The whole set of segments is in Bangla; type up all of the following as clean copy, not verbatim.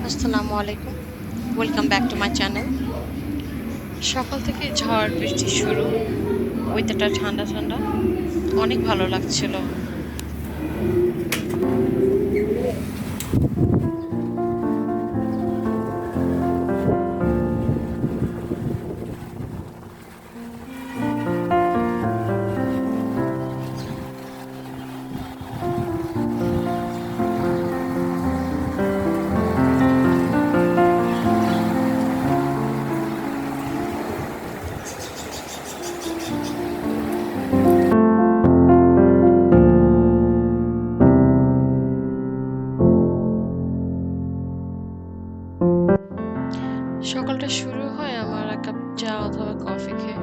আসসালামু আলাইকুম। Welcome back to my channel. সকাল থেকে ঝড় বৃষ্টি শুরু। ওয়েদারটা ঠান্ডা ঠান্ডা। অনেক ভালো লাগছিল। সকালটা শুরু হয় আমার এক কাপ চা অথবা কফি খেয়ে।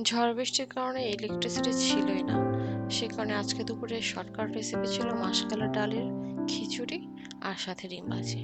ঝড় বৃষ্টির কারণে ইলেকট্রিসিটি ছিলই না। সে কারণে আজকে দুপুরে শর্টকাট রেসিপি ছিল মাসকলাই ডালের খিচুড়ি আর সাথে ডিম ভাজি।